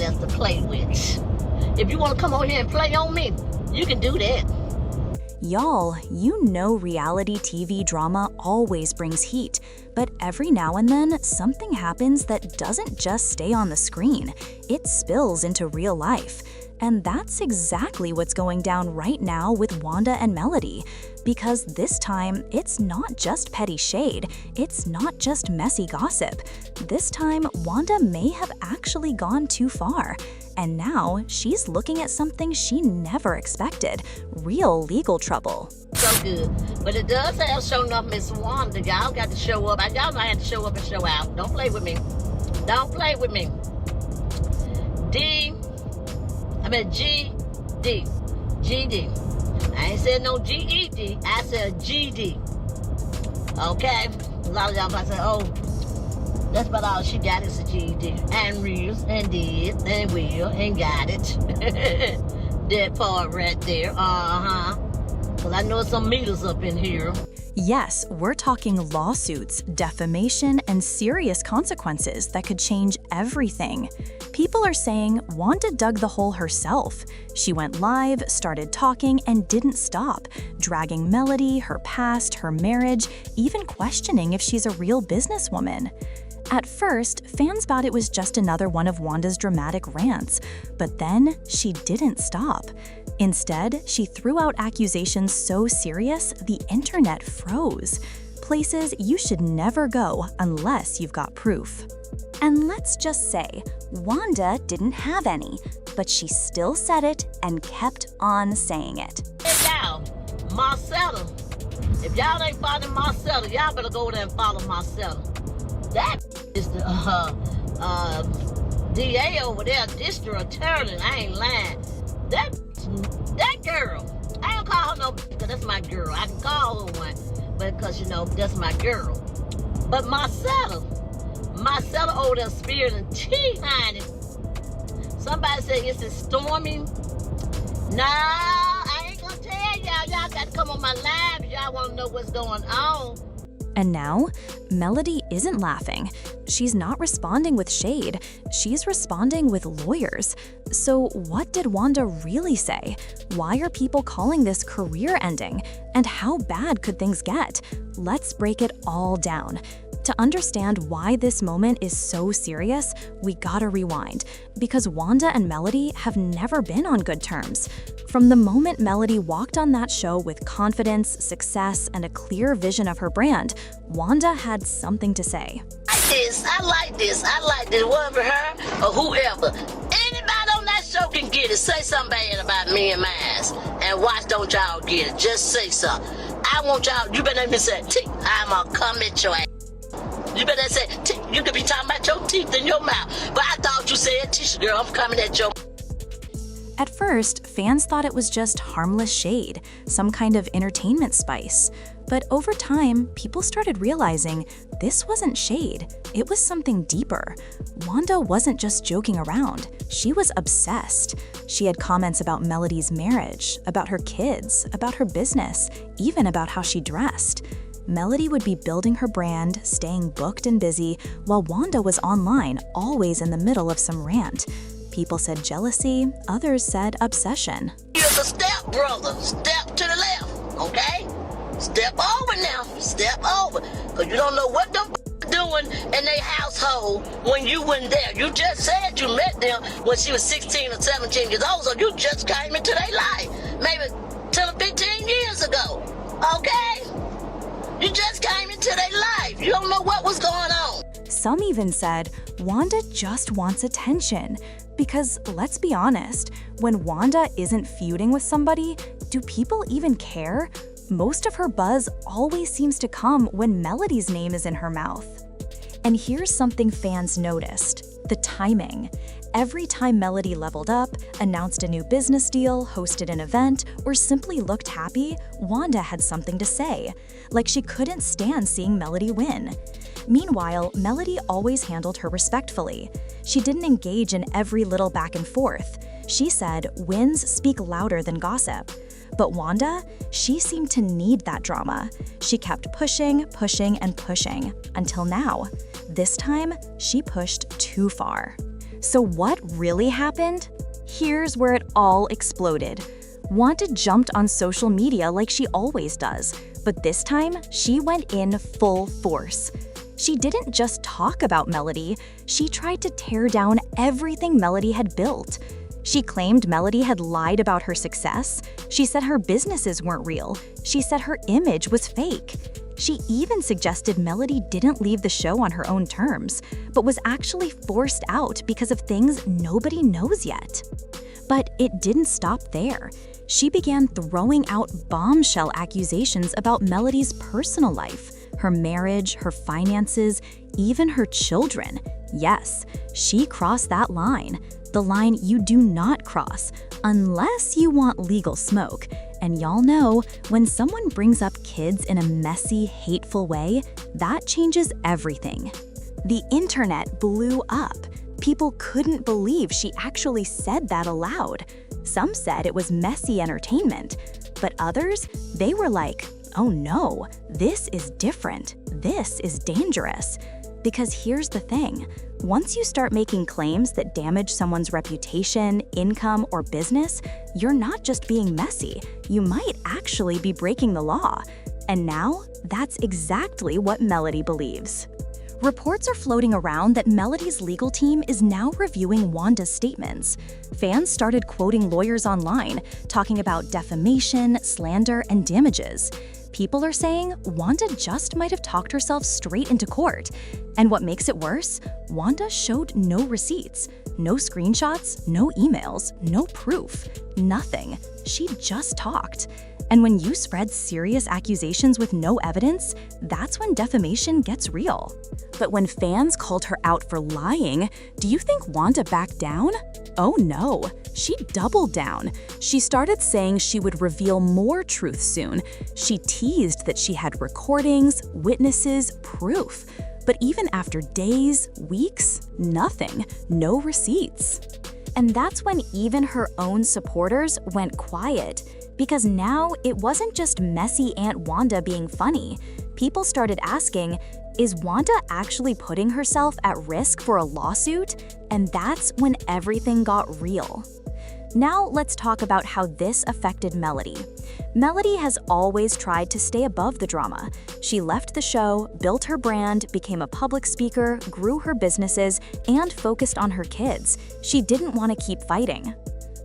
else to play with. If you want to come over here and play on me, you can do that. Y'all, you know reality TV drama always brings heat, but every now and then, something happens that doesn't just stay on the screen. It spills into real life. And that's exactly what's going down right now with Wanda and Melody. Because this time, it's not just petty shade, it's not just messy gossip. This time, Wanda may have actually gone too far. And now, she's looking at something she never expected, real legal trouble. So good. But it does have shown up Miss Wanda. Y'all got to show up. Y'all know I have to show up and show out. Don't play with me. Don't play with me. GD. GD. I ain't said no GED. I said GD. Okay? A lot of y'all might say, oh, that's about all she got is a GED. And reels, and did, and will, and got it. That part right there. Because I know some meters up in here. Yes, we're talking lawsuits, defamation, and serious consequences that could change everything. People are saying Wanda dug the hole herself. She went live, started talking, and didn't stop, dragging Melody, her past, her marriage, even questioning if she's a real businesswoman. At first, fans thought it was just another one of Wanda's dramatic rants, but then she didn't stop. Instead, she threw out accusations so serious the internet froze. Places you should never go unless you've got proof. And let's just say, Wanda didn't have any, but she still said it and kept on saying it. Hey y'all, Marcella. If y'all ain't following Marcella, y'all better go there and follow Marcella. That is the DA over there, district attorney. I ain't lying. That girl, I don't call her no because that's my girl. I can call her one, but because, you know, that's my girl. But Marcella over there spilling tea, honey. Somebody said it's a stormy. Nah, I ain't gonna tell y'all. Y'all got to come on my live if y'all want to know what's going on. And now, Melody isn't laughing. She's not responding with shade. She's responding with lawyers. So what did Wanda really say? Why are people calling this career-ending? And how bad could things get? Let's break it all down. To understand why this moment is so serious, we gotta rewind, because Wanda and Melody have never been on good terms. From the moment Melody walked on that show with confidence, success, and a clear vision of her brand, Wanda had something to say. I like this, whatever her or whoever. Anybody on that show can get it. Say something bad about me and mine. And watch, don't y'all get it. Just say something. I want y'all, you better let me say, I'ma come at your ass. You better say, you could be talking about your teeth in your mouth. But I thought you said, tissue girl, I'm coming at your. At first, fans thought it was just harmless shade, some kind of entertainment spice. But over time, people started realizing this wasn't shade, it was something deeper. Wanda wasn't just joking around, she was obsessed. She had comments about Melody's marriage, about her kids, about her business, even about how she dressed. Melody would be building her brand, staying booked and busy, while Wanda was online, always in the middle of some rant. People said jealousy, others said obsession. You're the step, brother. Step to the left, okay? Step over now. Step over. Because you don't know what them doing in their household when you weren't there. You just said you met them when she was 16 or 17 years old, so you just came into their life. Maybe 10 or 15 years ago, okay? You just came into their life. You don't know what was going on. Some even said Wanda just wants attention. Because let's be honest, when Wanda isn't feuding with somebody, do people even care? Most of her buzz always seems to come when Melody's name is in her mouth. And here's something fans noticed: the timing. Every time Melody leveled up, announced a new business deal, hosted an event, or simply looked happy, Wanda had something to say. Like she couldn't stand seeing Melody win. Meanwhile, Melody always handled her respectfully. She didn't engage in every little back and forth. She said wins speak louder than gossip. But Wanda, she seemed to need that drama. She kept pushing, pushing, and pushing, until now. This time, she pushed too far. So what really happened? Here's where it all exploded. Wanda jumped on social media like she always does, but this time she went in full force. She didn't just talk about Melody, she tried to tear down everything Melody had built. She claimed Melody had lied about her success. She said her businesses weren't real. She said her image was fake. She even suggested Melody didn't leave the show on her own terms, but was actually forced out because of things nobody knows yet. But it didn't stop there. She began throwing out bombshell accusations about Melody's personal life, her marriage, her finances, even her children. Yes, she crossed that line. The line you do not cross unless you want legal smoke. And y'all know, when someone brings up kids in a messy, hateful way, that changes everything. The internet blew up. People couldn't believe she actually said that aloud. Some said it was messy entertainment, but others, they were like, oh no, this is different. This is dangerous. Because here's the thing, once you start making claims that damage someone's reputation, income, or business, you're not just being messy, you might actually be breaking the law. And now, that's exactly what Melody believes. Reports are floating around that Melody's legal team is now reviewing Wanda's statements. Fans started quoting lawyers online, talking about defamation, slander, and damages. People are saying Wanda just might have talked herself straight into court. And what makes it worse? Wanda showed no receipts, no screenshots, no emails, no proof, nothing. She just talked. And when you spread serious accusations with no evidence, that's when defamation gets real. But when fans called her out for lying, do you think Wanda backed down? Oh no, she doubled down. She started saying she would reveal more truth soon. She teased that she had recordings, witnesses, proof. But even after days, weeks, nothing, no receipts. And that's when even her own supporters went quiet. Because now it wasn't just messy Aunt Wanda being funny. People started asking, is Wanda actually putting herself at risk for a lawsuit? And that's when everything got real. Now let's talk about how this affected Melody. Melody has always tried to stay above the drama. She left the show, built her brand, became a public speaker, grew her businesses, and focused on her kids. She didn't want to keep fighting.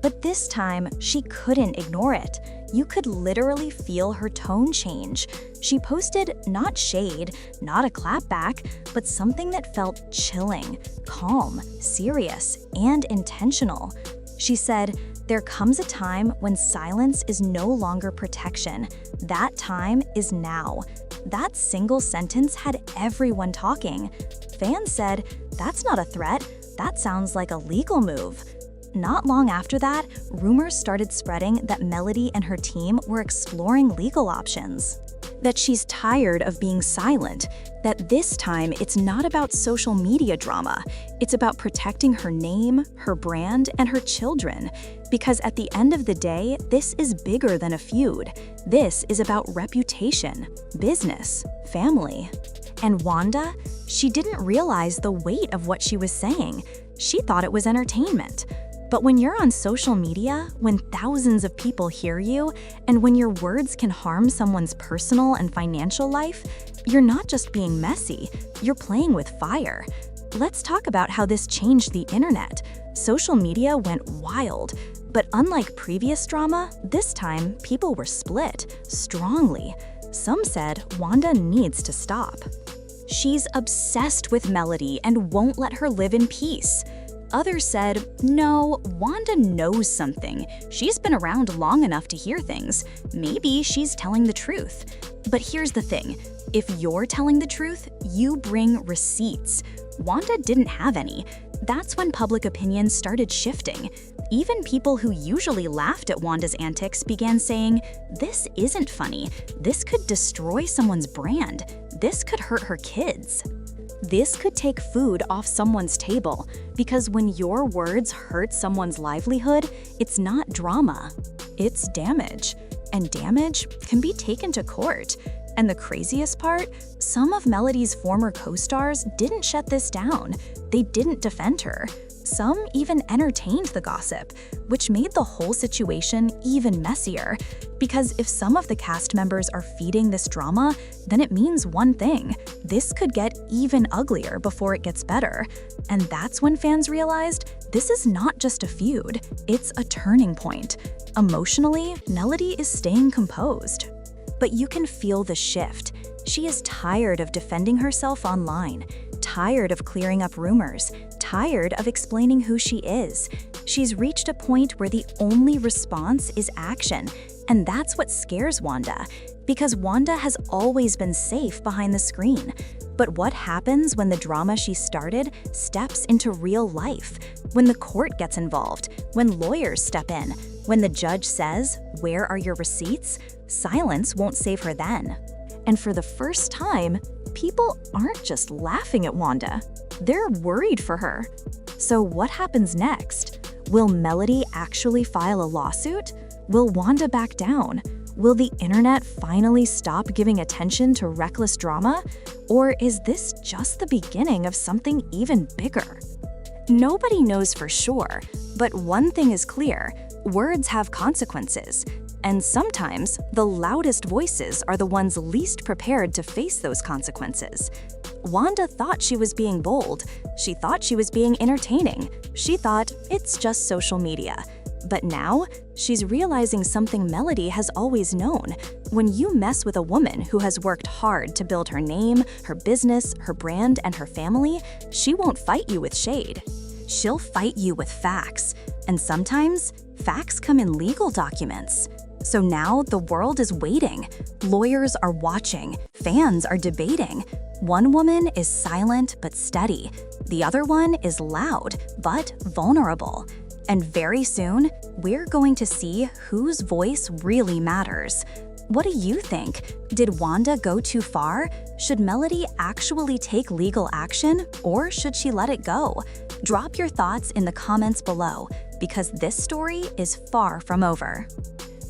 But this time, she couldn't ignore it. You could literally feel her tone change. She posted not shade, not a clapback, but something that felt chilling, calm, serious, and intentional. She said, "There comes a time when silence is no longer protection. That time is now." That single sentence had everyone talking. Fans said, "That's not a threat. That sounds like a legal move." Not long after that, rumors started spreading that Melody and her team were exploring legal options. That she's tired of being silent, that this time it's not about social media drama, it's about protecting her name, her brand, and her children. Because at the end of the day, this is bigger than a feud. This is about reputation, business, family. And Wanda, she didn't realize the weight of what she was saying. She thought it was entertainment. But when you're on social media, when thousands of people hear you, and when your words can harm someone's personal and financial life, you're not just being messy, you're playing with fire. Let's talk about how this changed the internet. Social media went wild. But unlike previous drama, this time people were split, strongly. Some said Wanda needs to stop. She's obsessed with Melody and won't let her live in peace. Others said, no, Wanda knows something. She's been around long enough to hear things. Maybe she's telling the truth. But here's the thing, if you're telling the truth, you bring receipts. Wanda didn't have any. That's when public opinion started shifting. Even people who usually laughed at Wanda's antics began saying, this isn't funny. This could destroy someone's brand. This could hurt her kids. This could take food off someone's table, because when your words hurt someone's livelihood, it's not drama, it's damage. And damage can be taken to court. And the craziest part, some of Melody's former co-stars didn't shut this down. They didn't defend her. Some even entertained the gossip, which made the whole situation even messier. Because if some of the cast members are feeding this drama, then it means one thing: this could get even uglier before it gets better. And that's when fans realized this is not just a feud, it's a turning point. Emotionally, Melody is staying composed. But you can feel the shift. She is tired of defending herself online, tired of clearing up rumors, tired of explaining who she is. She's reached a point where the only response is action, and that's what scares Wanda, because Wanda has always been safe behind the screen. But what happens when the drama she started steps into real life? When the court gets involved, when lawyers step in, when the judge says, "Where are your receipts?" Silence won't save her then. And for the first time, people aren't just laughing at Wanda, they're worried for her. So what happens next? Will Melody actually file a lawsuit? Will Wanda back down? Will the internet finally stop giving attention to reckless drama? Or is this just the beginning of something even bigger? Nobody knows for sure, but one thing is clear: words have consequences. And sometimes, the loudest voices are the ones least prepared to face those consequences. Wanda thought she was being bold. She thought she was being entertaining. She thought it's just social media. But now, she's realizing something Melody has always known. When you mess with a woman who has worked hard to build her name, her business, her brand, and her family, she won't fight you with shade. She'll fight you with facts. And sometimes, facts come in legal documents. So now the world is waiting. Lawyers are watching. Fans are debating. One woman is silent but steady. The other one is loud but vulnerable. And very soon, we're going to see whose voice really matters. What do you think? Did Wanda go too far? Should Melody actually take legal action, or should she let it go? Drop your thoughts in the comments below, because this story is far from over.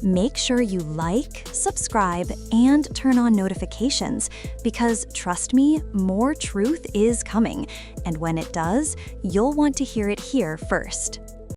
Make sure you like, subscribe, and turn on notifications, because trust me, more truth is coming. And when it does, you'll want to hear it here first.